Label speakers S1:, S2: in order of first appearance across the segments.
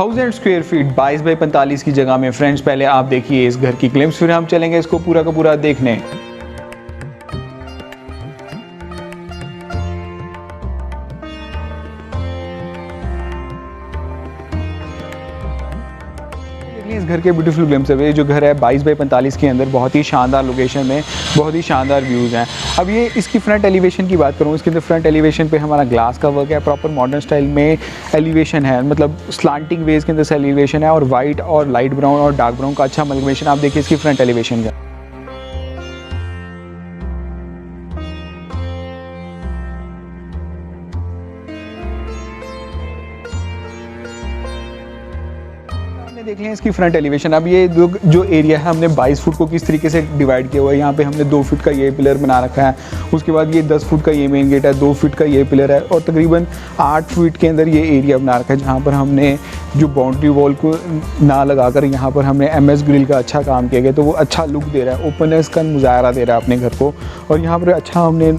S1: 1000 square feet 22 by 45 की जगह में फ्रेंड्स, पहले आप देखिए इस घर की क्लिप्स, फिर हम चलेंगे इसको पूरा का पूरा देखने। इस घर के ब्यूटीफुल ग्लिम्स है। ये जो घर है 22 बाई 45 के अंदर बहुत ही शानदार लोकेशन में, बहुत ही शानदार व्यूज़ हैं। अब ये इसकी फ्रंट एलिवेशन की बात करूँ, इसके अंदर फ्रंट एलिवेशन पे हमारा ग्लास का वर्क है, प्रॉपर मॉडर्न स्टाइल में एलिवेशन है, मतलब स्लांटिंग वेज के अंदर से एलिवेशन है और वाइट और लाइट ब्राउन और डार्क ब्राउन का अच्छा एलिवेशन। आप देखिए इसकी फ्रंट एलिवेशन का। देख लें इसकी फ्रंट एलिवेशन। अब ये जो एरिया है हमने 22 फुट को किस तरीके से डिवाइड किया हुआ है। यहाँ पे हमने 2 फुट का ये पिलर बना रखा है, उसके बाद ये 10 फुट का ये मेन गेट है, 2 फुट का ये पिलर है और तकरीबन 8 फीट के अंदर ये एरिया बना रखा है, जहाँ पर हमने जो बाउंड्री वॉल को ना लगाकर यहाँ पर हमने MS ग्रिल का अच्छा काम किया गया, तो वो अच्छा लुक दे रहा है, ओपननेस का मुजाहरा दे रहा है अपने घर को। और यहाँ पर अच्छा हमने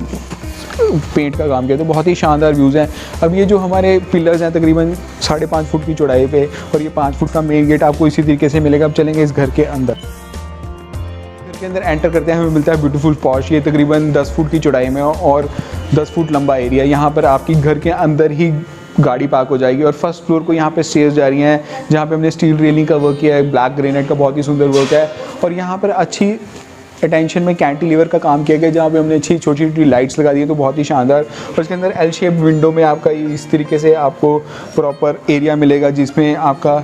S1: पेंट का काम किया, तो बहुत ही शानदार व्यूज़ हैं। अब ये जो हमारे पिलर्स हैं तकरीबन 5.5 फुट की चौड़ाई पे और ये 5 फुट का मेन गेट आपको इसी तरीके से मिलेगा। अब चलेंगे इस घर के अंदर। घर के अंदर एंटर करते हैं, हमें मिलता है ब्यूटीफुल पॉश। ये तकरीबन 10 फुट की चौड़ाई में और 10 फुट लंबा एरिया। यहाँ पर आपकी घर के अंदर ही गाड़ी पार्क हो जाएगी और फर्स्ट फ्लोर को यहाँ पे स्टेयर्स जा रही हैं, जहाँ पे हमने स्टील रेलिंग का वर्क किया है, ब्लैक ग्रेनाइट का बहुत ही सुंदर वर्क है। और यहाँ पर अच्छी अटेंशन में कैंटिलीवर का काम किया गया, जहाँ पे हमने अच्छी छोटी छोटी लाइट्स लगा दी है, तो बहुत ही शानदार। और इसके अंदर एल शेप विंडो में आपका इस तरीके से आपको प्रॉपर एरिया मिलेगा, जिसमें आपका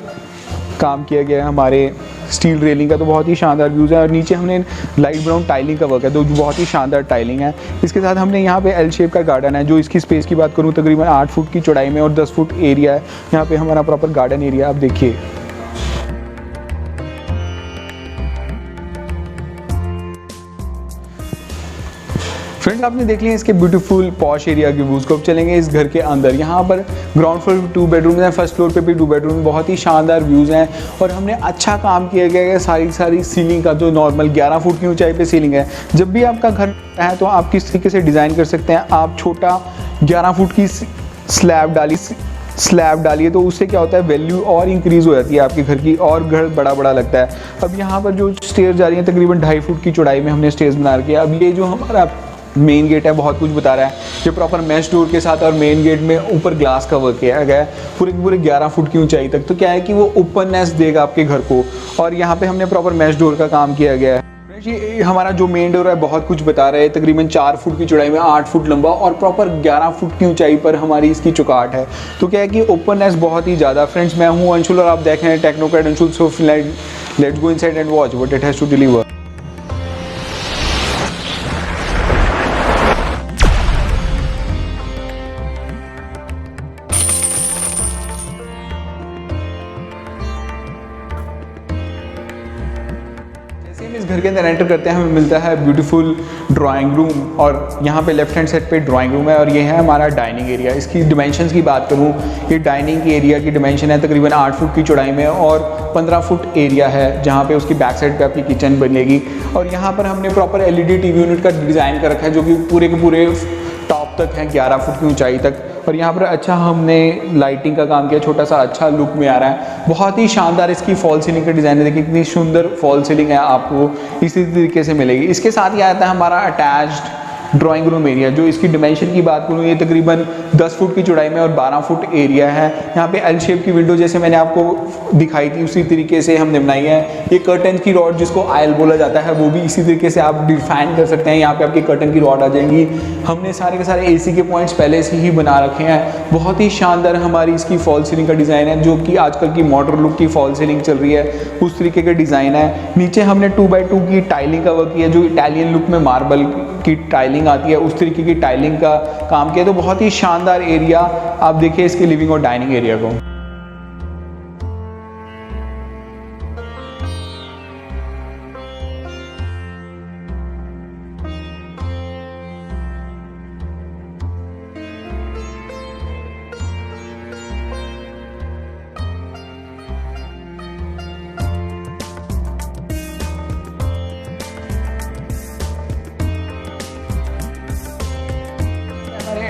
S1: काम किया गया है हमारे स्टील रेलिंग का, तो बहुत ही शानदार व्यूज़ है। और नीचे हमने लाइट ब्राउन टाइलिंग का वर्क है, तो बहुत ही शानदार टाइलिंग है। इसके साथ हमने यहाँ पे एल शेप का गार्डन है, जो इसकी स्पेस की बात करूँ तकरीबन 8 फुट की चौड़ाई में और 10 फुट एरिया है। यहाँ पे हमारा प्रॉपर गार्डन एरिया आप देखिए। फ्रेंड्स, आपने देख लिया इसके ब्यूटीफुल पॉश एरिया के व्यूज़ को। अब चलेंगे इस घर के अंदर। यहाँ पर ग्राउंड फ्लोर पे 2 बेडरूम हैं, फर्स्ट फ्लोर पे भी 2 बेडरूम, बहुत ही शानदार व्यूज़ हैं। और हमने अच्छा काम किया गया है सारी सीलिंग का, जो नॉर्मल 11 फुट की ऊंचाई पे सीलिंग है। जब भी आपका घर है तो आप किस तरीके से डिज़ाइन कर सकते हैं। आप छोटा 11 फुट की स्लैब डालिए, तो उससे क्या होता है, वैल्यू और इंक्रीज़ हो जाती है आपके घर की, और घर बड़ा बड़ा लगता है। अब यहाँ पर जो स्टेयर जा रही हैं तकरीबन 2.5 फुट की चौड़ाई में हमने स्टेयर्स बना रखी है। अब ये जो हमारा मेन गेट है बहुत कुछ बता रहा है, जो प्रॉपर मैश डोर के साथ, और मेन गेट में ऊपर ग्लास का वर्क किया गया है पूरे 11 फुट की ऊंचाई तक। तो क्या है कि वो ओपननेस देगा आपके घर को। और यहाँ पे हमने प्रॉपर मैश डोर का काम किया गया है। ये हमारा जो मेन डोर है बहुत कुछ बता रहा है, तकरीबन 4 फुट की चौड़ाई में 8 फुट लंबा और प्रॉपर 11 फुट की ऊंचाई पर हमारी इसकी चौकाट है। तो क्या है कि ओपननेस बहुत ही ज़्यादा। फ्रेंड्स, मैं हूँ अंशुल और आप देख रहे हैं technocrat Anshul. So let's go inside and watch what it has to deliver. इस घर के अंदर एंटर करते हैं, हमें मिलता है ब्यूटीफुल ड्राइंग रूम। और यहाँ पे लेफ्ट हैंड साइड पे ड्राइंग रूम है और ये है हमारा डाइनिंग एरिया। इसकी डिमेंशंस की बात करूँ, ये डाइनिंग एरिया की डिमेंशन है तकरीबन 8 फुट की चौड़ाई में और 15 फुट एरिया है, जहाँ पे उसकी बैक साइड पे आपकी किचन बनेगी। और यहाँ पर हमने प्रॉपर LED TV यूनिट का डिज़ाइन कर रखा है, जो कि पूरे के पूरे टॉप तक है 11 फुट की ऊंचाई तक। और यहाँ पर अच्छा हमने लाइटिंग का काम किया, छोटा सा अच्छा लुक में आ रहा है। बहुत ही शानदार इसकी फॉल सीलिंग का डिज़ाइन है, देखिए कितनी सुंदर फॉल सीलिंग है, आपको इसी तरीके से मिलेगी। इसके साथ ही आता है हमारा अटैच्ड ड्राइंग रूम एरिया। जो इसकी डिमेंशन की बात करूँ, ये तकरीबन 10 फुट की चौड़ाई में और 12 फुट एरिया है। यहाँ पे एल शेप की विंडो जैसे मैंने आपको दिखाई थी उसी तरीके से हमने बनाई है। ये कर्टन की रॉड जिसको आयल बोला जाता है, वो भी इसी तरीके से आप डिफाइन कर सकते हैं। यहाँ पे आपकी कर्टन की रॉड आ जाएंगी। हमने सारे के सारे AC के पॉइंट्स पहले से ही बना रखे हैं। बहुत ही शानदार हमारी इसकी फॉल सीलिंग का डिज़ाइन है, जो कि आजकल की मॉडर्न लुक की फॉल सीलिंग चल रही है, उस तरीके का डिज़ाइन है। नीचे हमने 2x2 की टाइलिंग का वर्क किया, जो इटालियन लुक में मार्बल की टाइलिंग आती है उस तरीके की टाइलिंग का काम किया। तो बहुत ही शानदार एरिया। आप देखिए इसके लिविंग और डाइनिंग एरिया को।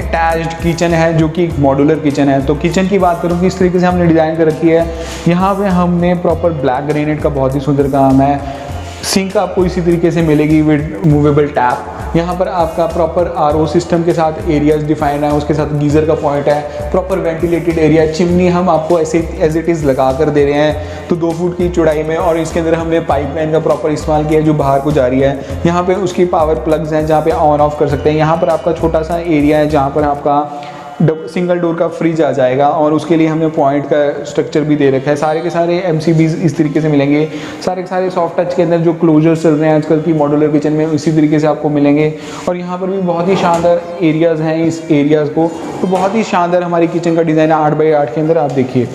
S1: अटैच्ड किचन है, जो कि एक मॉड्यूलर किचन है। तो किचन की बात करूँ कि इस तरीके से हमने डिज़ाइन कर रखी है यहाँ पे हमने प्रॉपर ब्लैक ग्रेनाइट का बहुत ही सुंदर काम है। सिंक आपको इसी तरीके से मिलेगी विद मूवेबल टैप। यहाँ पर आपका प्रॉपर आरओ सिस्टम के साथ एरियाज डिफाइंड है, उसके साथ गीज़र का पॉइंट है, प्रॉपर वेंटिलेटेड एरिया। चिमनी हम आपको ऐसे एज इट इज़ लगा कर दे रहे हैं, तो 2 फुट की चौड़ाई में, और इसके अंदर हमने पाइपलाइन का प्रॉपर इस्तेमाल किया है जो बाहर को जा रही है। यहाँ पे उसकी पावर प्लग्स हैं जहाँ पे ऑन ऑफ कर सकते हैं। यहाँ पर आपका छोटा सा एरिया है जहाँ पर आपका सिंगल डोर का फ्रिज आ जाएगा, और उसके लिए हमने पॉइंट का स्ट्रक्चर भी दे रखा है। सारे के सारे MCBs इस तरीके से मिलेंगे। सारे के सारे सॉफ्ट टच के अंदर जो क्लोजर्स चल रहे हैं आजकल की मॉड्यूलर किचन में, इसी तरीके से आपको मिलेंगे। और यहाँ पर भी बहुत ही शानदार एरियाज़ हैं। इस एरियाज़ को तो बहुत ही शानदार हमारी किचन का डिज़ाइन है 8x8 के अंदर, आप देखिए।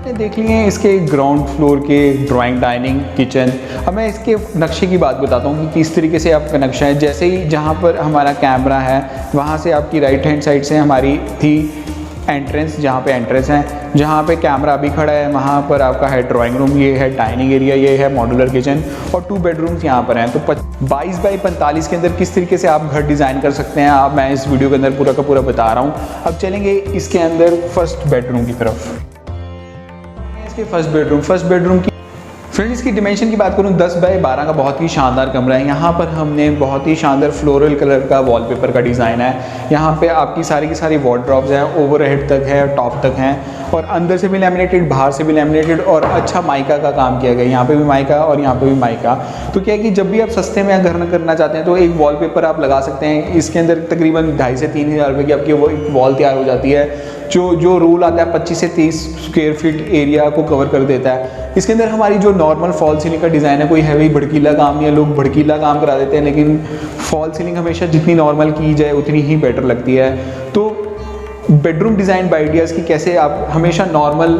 S1: देख लिए इसके ग्राउंड फ्लोर के ड्राइंग डाइनिंग किचन। अब मैं इसके नक्शे की बात बताता हूँ कि किस तरीके से आपका नक्शा है। जैसे ही जहाँ पर हमारा कैमरा है वहाँ से आपकी राइट हैंड साइड से हमारी थी एंट्रेंस, जहाँ पे एंट्रेंस है, जहाँ पे कैमरा अभी खड़ा है वहाँ पर आपका है ड्राइंग रूम, ये है डाइनिंग एरिया, ये है मॉड्यूलर किचन, और 2 बेडरूम्स यहाँ पर हैं। तो 22 बाई 45 के अंदर किस तरीके से आप घर डिज़ाइन कर सकते हैं, आप मैं इस वीडियो के अंदर पूरा का पूरा बता रहा हूँ। अब चलेंगे इसके अंदर फर्स्ट बेडरूम की तरफ। फर्स्ट बेडरूम की फ्रेंड इसकी डिमेंशन की बात करूँ 10 बाई 12 का बहुत ही शानदार कमरा है। यहाँ पर हमने बहुत ही शानदार फ्लोरल कलर का वॉलपेपर का डिज़ाइन है। यहाँ पे आपकी सारी की सारी वार्डरोब्स हैं, ओवरहेड तक है, टॉप तक हैं, और अंदर से भी लैमिनेटेड, बाहर से भी लैमिनेटेड, और अच्छा माइका का काम किया गया। यहाँ पे भी माइका और यहाँ पे भी माइका। तो क्या है कि जब भी आप सस्ते में घर करना चाहते हैं तो एक वॉलपेपर आप लगा सकते हैं। इसके अंदर तकरीबन 2,500 से 3,000 रुपये की आपकी वो एक वॉल तैयार हो जाती है, जो रूल आता है 25 से 30 स्क्वायर फीट एरिया को कवर कर देता है। इसके अंदर हमारी जो नॉर्मल फॉल सीलिंग का डिज़ाइन है, कोई हैवी भड़कीला काम नहीं है। लोग भड़कीला काम करा देते हैं, लेकिन फॉल सीलिंग हमेशा जितनी नॉर्मल की जाए उतनी ही बेटर लगती है। तो बेडरूम डिज़ाइन आइडियाज़ की कैसे आप हमेशा नॉर्मल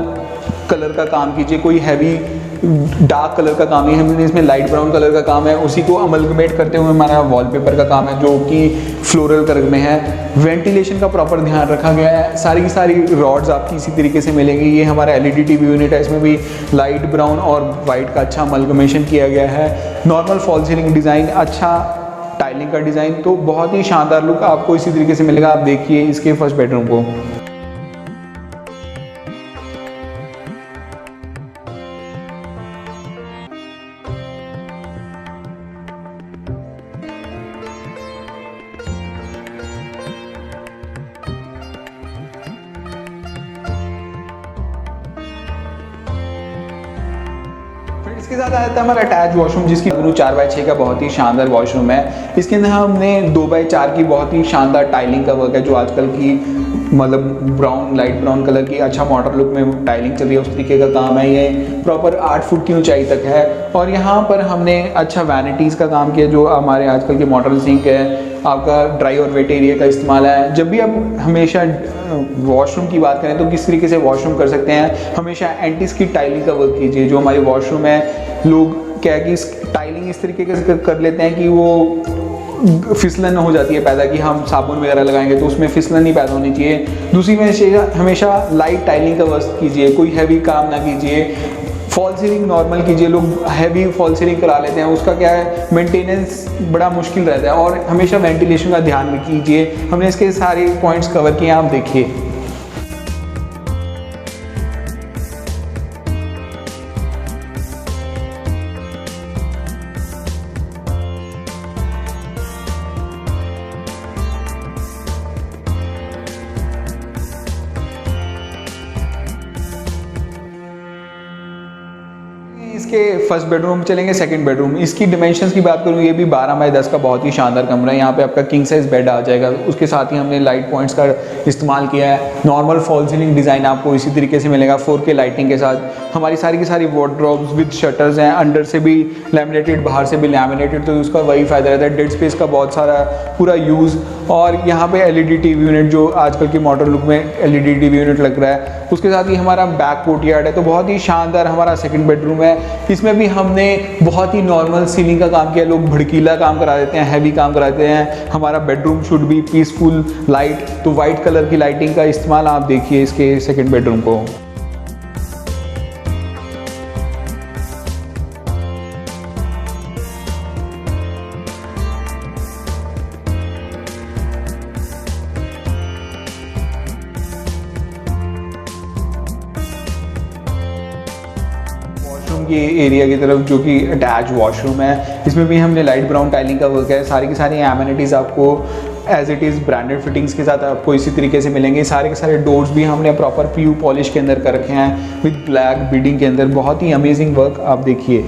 S1: कलर का काम कीजिए, कोई हैवी डार्क कलर का काम नहीं है। हमने इसमें लाइट ब्राउन कलर का काम है, उसी को अमलगमेट करते हुए हमारा वॉलपेपर का काम है जो कि फ्लोरल कलर में है। वेंटिलेशन का प्रॉपर ध्यान रखा गया है। सारी की सारी रॉड्स आपकी इसी तरीके से मिलेंगी। ये हमारा LED TV यूनिट है, इसमें भी लाइट ब्राउन और वाइट का अच्छा अमलगमेशन किया गया है। नॉर्मल फॉल सीलिंग डिज़ाइन, अच्छा टाइलिंग का डिज़ाइन, तो बहुत ही शानदार लुक आपको इसी तरीके से मिलेगा। आप देखिए इसके फर्स्ट बेडरूम को। इसके साथ आता है हमारा अटैच वॉशरूम, जिसकी 4x6 का बहुत ही शानदार वॉशरूम है। इसके अंदर हमने 2x4 की बहुत ही शानदार टाइलिंग का वर्क है, जो आजकल की मतलब ब्राउन, लाइट ब्राउन कलर की अच्छा मॉडर्न लुक में टाइलिंग चल रही है, उस तरीके का काम है। ये प्रॉपर 8 फुट की ऊंचाई तक है। और यहाँ पर हमने अच्छा वैनिटीज़ का काम किया, जो हमारे आजकल के मॉडर्न सिंक है, आपका ड्राई और वेट एरिया का इस्तेमाल है। जब भी आप हमेशा वॉशरूम की बात करें तो किस तरीके से वॉशरूम कर सकते हैं, हमेशा एंटी स्किड टाइलिंग का वर्क कीजिए। जो हमारी वॉशरूम है, लोग क्या है कि टाइलिंग इस तरीके से कर लेते हैं कि वो फिसलन हो जाती है पैदा, कि हम साबुन वगैरह लगाएंगे तो उसमें फिसलन नहीं पैदा होनी चाहिए। दूसरी में हमेशा लाइट टाइलिंग का वर्क कीजिए, कोई हैवी काम ना कीजिए। फॉल सीलिंग नॉर्मल कीजिए। लोग हैवी फॉल सीलिंग करा लेते हैं, उसका क्या है मेंटेनेंस बड़ा मुश्किल रहता है। और हमेशा वेंटिलेशन का ध्यान कीजिए। हमने इसके सारे पॉइंट्स कवर किए, आप देखिए। इसके फर्स्ट बेडरूम चलेंगे, सेकंड बेडरूम। इसकी डिमेंशंस की बात करूँ, ये भी 12 बाई 10 का बहुत ही शानदार कमरा है। यहाँ पे आपका किंग साइज बेड आ जाएगा। उसके साथ ही हमने लाइट पॉइंट्स का इस्तेमाल किया है। नॉर्मल फॉल सीलिंग डिज़ाइन आपको इसी तरीके से मिलेगा 4K लाइटिंग के साथ। हमारी सारी की सारी वार्डरोब्स विद शटर्स हैं, अंदर से भी लैमिनेटेड, बाहर से भी लैमिनेटेड, तो उसका वही फ़ायदा रहता है। डेड स्पेस का बहुत सारा पूरा यूज़। और यहाँ पे LED TV यूनिट, जो आजकल की मॉडर्न लुक में LED TV यूनिट लग रहा है, उसके साथ ही हमारा बैक कोर्टयार्ड है। तो बहुत ही शानदार हमारा सेकंड बेडरूम है। इसमें भी हमने बहुत ही नॉर्मल सीलिंग का काम किया। लोग भड़कीला काम करा देते हैं, हैवी काम करा देते हैं। हमारा bedroom should be peaceful light, तो वाइट कलर की लाइटिंग का इस्तेमाल आप देखिए इसके सेकंड बेडरूम को। के एरिया की तरफ जो कि अटैच वॉशरूम है, इसमें भी हमने लाइट ब्राउन टाइलिंग का वर्क है। सारी की सारी एमिनिटीज़ आपको as it is branded fittings के साथ आपको इसी तरीके से मिलेंगे। सारे के सारे डोर्स भी हमने प्रॉपर PU पॉलिश के अंदर कर रखे हैं विद ब्लैक बीडिंग के अंदर। बहुत ही अमेजिंग वर्क आप देखिए।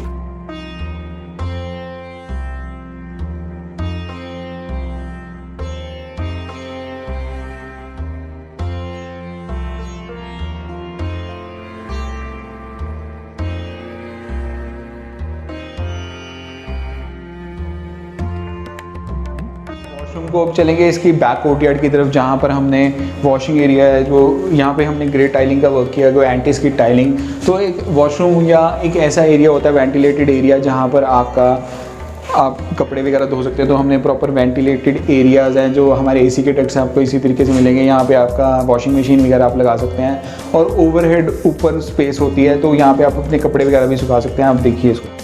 S1: वॉशरूम को अब चलेंगे इसकी बैक कोर्टयार्ड की तरफ, जहाँ पर हमने वॉशिंग एरिया है जो यहाँ पे हमने ग्रे टाइलिंग का वर्क किया, जो एंटी स्किड टाइलिंग। तो एक वॉशरूम या एक ऐसा एरिया होता है वेंटिलेटेड एरिया जहाँ पर आप कपड़े वगैरह धो सकते हैं। तो हमने प्रॉपर वेंटिलेटेड एरियाज़ हैं जो हमारे AC के डक्ट्स आपको इसी तरीके से मिलेंगे। यहाँ पे आपका वॉशिंग मशीन वगैरह आप लगा सकते हैं और ओवरहेड ऊपर स्पेस होती है, तो यहाँ पे आप अपने कपड़े वगैरह भी सुखा सकते हैं। आप देखिए इसको।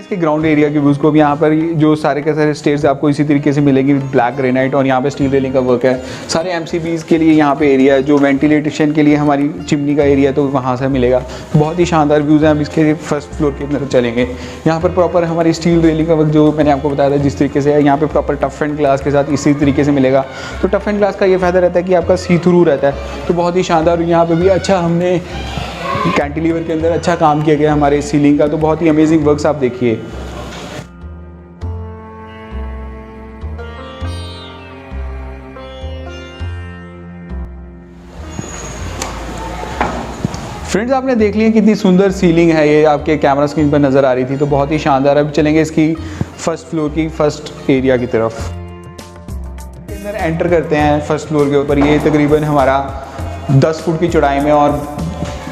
S1: इसके ग्राउंड एरिया के व्यूज़ को भी यहाँ पर जो सारे के सारे स्टेयर्स आपको इसी तरीके से मिलेंगी ब्लैक ग्रेनाइट, और यहाँ पे स्टील रेलिंग का वर्क है। सारे MCBs के लिए यहाँ पे एरिया है, जो वेंटिलेशन के लिए हमारी चिमनी का एरिया तो वहाँ से मिलेगा। तो बहुत ही शानदार व्यूज़ हैं। हम इसके फर्स्ट फ्लोर की तरफ चलेंगे। यहाँ पर प्रॉपर हमारी स्टील रेलिंग का वर्क जो मैंने आपको बताया था जिस तरीके से है, यहाँ पर प्रॉपर टफ एंड ग्लास के साथ इसी तरीके से मिलेगा। तो टफ एंड ग्लास का ये फ़ायदा रहता है कि आपका सी थ्रू रहता है, तो बहुत ही शानदार। यहाँ पर भी अच्छा हमने कैंटिलीवर के अंदर अच्छा काम किया गया हमारे सीलिंग का, तो बहुत ही अमेजिंग वर्क्स आप देखिए। फ्रेंड्स, आपने देख लिया कितनी सुंदर सीलिंग है, ये आपके कैमरा स्क्रीन पर नज़र आ रही थी, तो बहुत ही शानदार। अब चलेंगे इसकी फर्स्ट फ्लोर की फर्स्ट एरिया की तरफ। अंदर एंटर करते हैं फर्स्ट फ्लोर के ऊपर। ये तकरीबन हमारा 10 फुट की चौड़ाई में और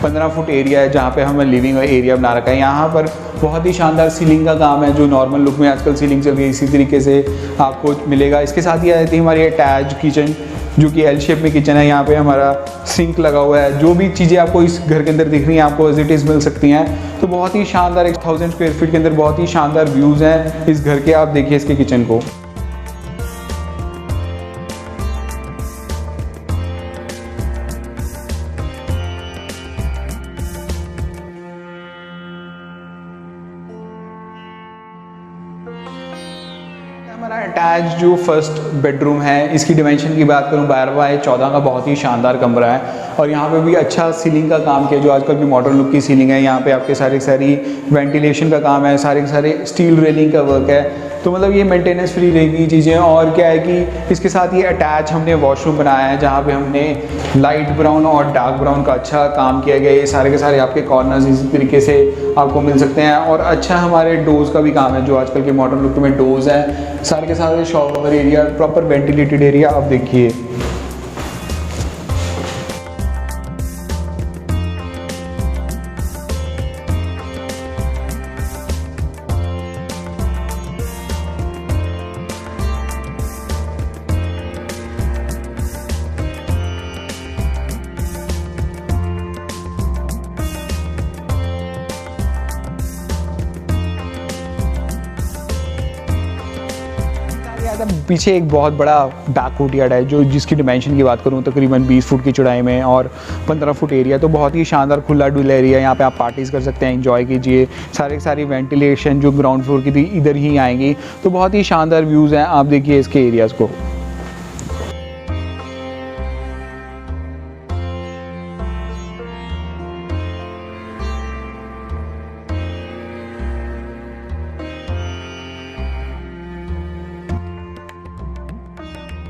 S1: 15 फुट एरिया है, जहाँ पे हमें लिविंग एरिया बना रखा है। यहाँ पर बहुत ही शानदार सीलिंग का काम है, जो नॉर्मल लुक में आजकल सीलिंग चल रही है इसी तरीके से आपको मिलेगा। इसके साथ ही आ जाती है हमारी अटैच किचन, जो कि L शेप में किचन है। यहाँ पे हमारा सिंक लगा हुआ है। जो भी चीज़ें आपको इस घर के अंदर दिख रही हैं आपको एज इट इज़ मिल सकती हैं। तो बहुत ही शानदार 1000 स्क्वायर फीट के अंदर बहुत ही शानदार व्यूज़ हैं इस घर के। आप देखिए इसके किचन को। हमारा अटैच जो फर्स्ट बेडरूम है, इसकी डिमेंशन की बात करूँ 12x14 का बहुत ही शानदार कमरा है। और यहाँ पे भी अच्छा सीलिंग का काम किया, जो आजकल की मॉडर्न लुक की सीलिंग है। यहाँ पे आपके सारी वेंटिलेशन का काम है, सारे स्टील रेलिंग का वर्क है। तो मतलब ये मेंटेनेंस फ्री रहेगी चीज़ें। और क्या है कि इसके साथ ये अटैच हमने वॉशरूम बनाया है, जहाँ पे हमने लाइट ब्राउन और डार्क ब्राउन का अच्छा काम किया गया है। ये सारे के सारे आपके कॉर्नर्स इसी तरीके से आपको मिल सकते हैं। और अच्छा हमारे डोर्स का भी काम है, जो आजकल के मॉडर्न लुक में डोर्स हैं। सारे के सारे shower area, proper ventilated area आप देखिए। पीछे एक बहुत बड़ा बैक कोर्टयार्ड है, जो जिसकी डिमेंशन की बात करूँ तकरीबन 20 फुट की चौड़ाई में और 15 फुट एरिया। तो बहुत ही शानदार खुला डुला एरिया। यहाँ पे आप पार्टीज़ कर सकते हैं, एंजॉय कीजिए। सारी वेंटिलेशन जो ग्राउंड फ्लोर की थी इधर ही आएंगी। तो बहुत ही शानदार व्यूज़ हैं, आप देखिए इसके एरियाज़ को।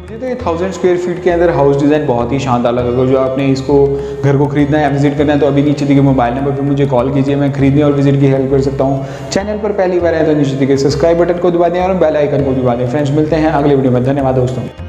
S1: मुझे मुझे तो ये 1000 स्क्वायर फीट के अंदर हाउस डिज़ाइन बहुत ही शानदार लगा। अगर जो आपने इसको घर को खरीदना है या विजिट करना है तो अभी नीचे दिए मोबाइल नंबर पर मुझे कॉल कीजिए, मैं खरीदने और विजिट की हेल्प कर सकता हूँ। चैनल पर पहली बार आए तो नीचे दिए सब्सक्राइब बटन को दबा दें और बेल आइकन को दबा दें। फ्रेंड्स मिलते हैं अगले वीडियो में, धन्यवाद दोस्तों।